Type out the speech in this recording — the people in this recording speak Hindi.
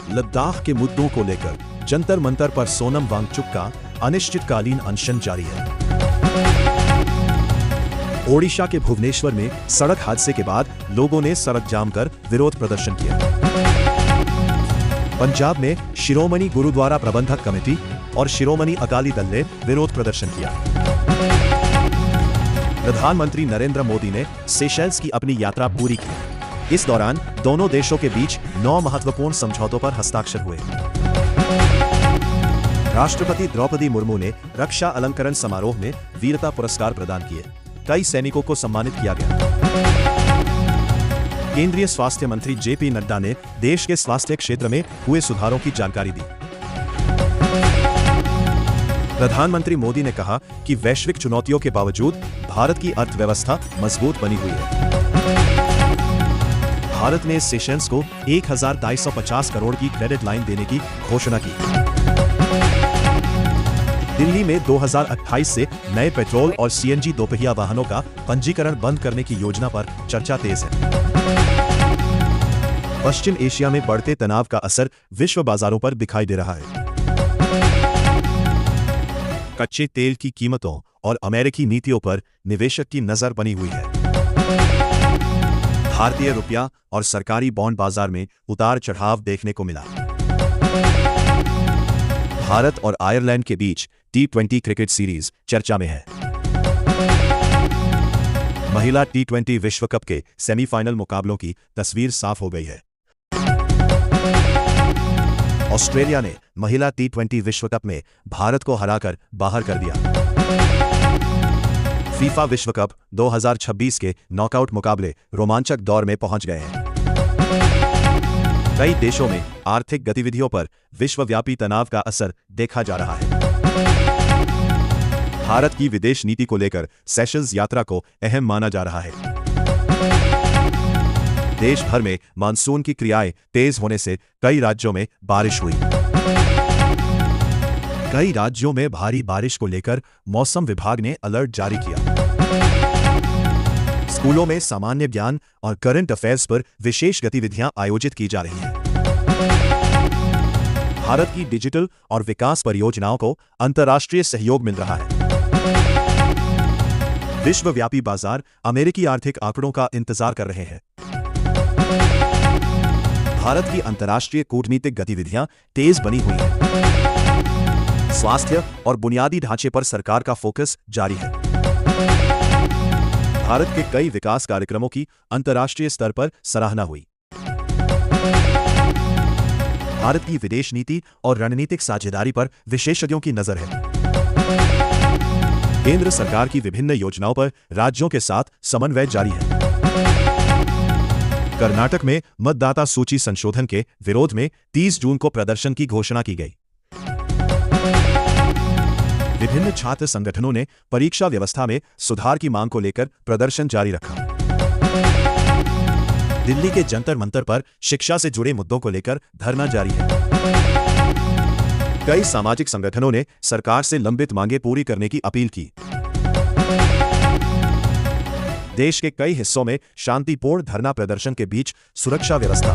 लद्दाख के मुद्दों को लेकर जंतर मंतर पर सोनम वांगचुक का अनिश्चितकालीन अनशन जारी है। ओडिशा के भुवनेश्वर में सड़क हादसे के बाद लोगों ने सड़क जाम कर विरोध प्रदर्शन किया। पंजाब में शिरोमणि गुरुद्वारा प्रबंधक कमेटी और शिरोमणि अकाली दल ने विरोध प्रदर्शन किया। प्रधानमंत्री नरेंद्र मोदी ने सेशेल्स की अपनी यात्रा पूरी की। इस दौरान दोनों देशों के बीच 9 महत्वपूर्ण समझौतों पर हस्ताक्षर हुए। राष्ट्रपति द्रौपदी मुर्मू ने रक्षा अलंकरण समारोह में वीरता पुरस्कार प्रदान किए। कई सैनिकों को सम्मानित किया गया। केंद्रीय स्वास्थ्य मंत्री जेपी नड्डा ने देश के स्वास्थ्य क्षेत्र में हुए सुधारों की जानकारी दी। प्रधानमंत्री मोदी ने कहा कि वैश्विक चुनौतियों के बावजूद भारत की अर्थव्यवस्था मजबूत बनी हुई है। भारत ने सेशेल्स को 1250 करोड़ की क्रेडिट लाइन देने की घोषणा की। दिल्ली में 2028 से नए पेट्रोल और सीएनजी दोपहिया वाहनों का पंजीकरण बंद करने की योजना पर चर्चा तेज है। पश्चिम एशिया में बढ़ते तनाव का असर विश्व बाजारों पर दिखाई दे रहा है। कच्चे तेल की कीमतों और अमेरिकी नीतियों पर निवेशक की नजर बनी हुई है। भारतीय रुपया और सरकारी बॉन्ड बाजार में उतार चढ़ाव देखने को मिला। भारत और आयरलैंड के बीच T20 क्रिकेट सीरीज चर्चा में है। महिला T20 विश्व कप के सेमीफाइनल मुकाबलों की तस्वीर साफ हो गई है। ऑस्ट्रेलिया ने महिला T20 विश्व कप में भारत को हराकर बाहर कर दिया। फीफा विश्व कप 2026 के नॉकआउट मुकाबले रोमांचक दौर में पहुंच गए हैं। कई देशों में आर्थिक गतिविधियों पर विश्वव्यापी तनाव का असर देखा जा रहा है। भारत की विदेश नीति को लेकर सेशेल्स यात्रा को अहम माना जा रहा है। देश भर में मानसून की क्रियाएं तेज होने से कई राज्यों में बारिश हुई। कई राज्यों में भारी बारिश को लेकर मौसम विभाग ने अलर्ट जारी किया। स्कूलों में सामान्य ज्ञान और करंट अफेयर्स पर विशेष गतिविधियां आयोजित की जा रही हैं। भारत की डिजिटल और विकास परियोजनाओं को अंतर्राष्ट्रीय सहयोग मिल रहा है। विश्वव्यापी बाजार अमेरिकी आर्थिक आंकड़ों का इंतजार कर रहे हैं। भारत की अंतर्राष्ट्रीय कूटनीतिक गतिविधियां तेज बनी हुई हैं। स्वास्थ्य और बुनियादी ढांचे पर सरकार का फोकस जारी है। भारत के कई विकास कार्यक्रमों की अंतर्राष्ट्रीय स्तर पर सराहना हुई। भारत की विदेश नीति और रणनीतिक साझेदारी पर विशेषज्ञों की नजर है। केंद्र सरकार की विभिन्न योजनाओं पर राज्यों के साथ समन्वय जारी है। कर्नाटक में मतदाता सूची संशोधन के विरोध में 30 जून को प्रदर्शन की घोषणा की गई। विभिन्न छात्र संगठनों ने परीक्षा व्यवस्था में सुधार की मांग को लेकर प्रदर्शन जारी रखा। दिल्ली के जंतर मंतर पर शिक्षा से जुड़े मुद्दों को लेकर धरना जारी है। कई सामाजिक संगठनों ने सरकार से लंबित मांगें पूरी करने की अपील की। देश के कई हिस्सों में शांतिपूर्ण धरना प्रदर्शन के बीच सुरक्षा व्यवस्था